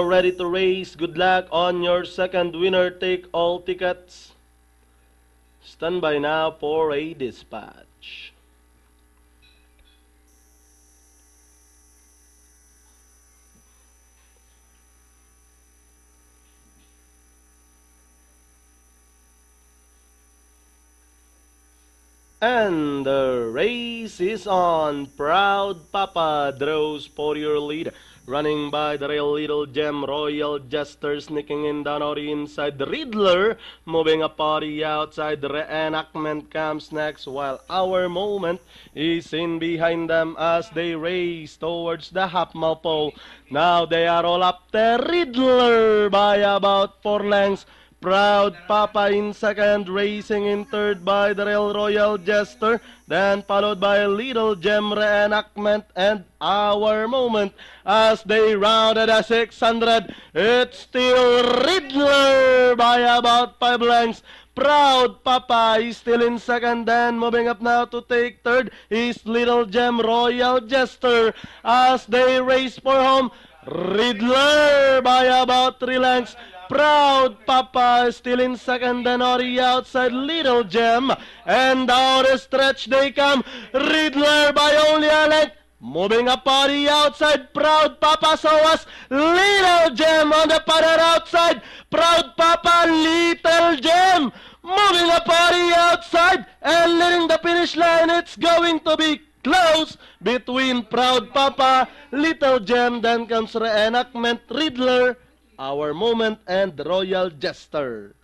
Ready to race. Good luck on your second winner. Take all tickets. Stand by now for a dispatch. And the race is on. Proud Papa draws for your lead. Running by the rail, Little Gem, Royal Jester sneaking in down on the inside. The Riddler moving a party outside. The reenactment comes next, while Our Moment is in behind them as they race towards the half-mile pole. Now they are all up there. Riddler by about 4 lengths. Proud Papa in second, racing in third by the Rail Royal Jester, then followed by Little Gem Reenactment and Our Moment as they rounded a 600. It's still Riddler by about 5 lengths. Proud Papa is still in second, then moving up now to take third is Little Gem Royal Jester as they race for home. Riddler by about 3 lengths. Proud Papa is still in second, then Ori outside Little Gem. And down the stretch they come. Riddler by only a length. Moving up Ori outside. Proud Papa, so was Little Gem on the pattern outside. Proud Papa, Little Gem. Moving up Ori outside and leading the finish line. It's going to be close between Proud Papa, Little Gem, then comes Reenactment, Riddler, Our Moment, and Royal Jester.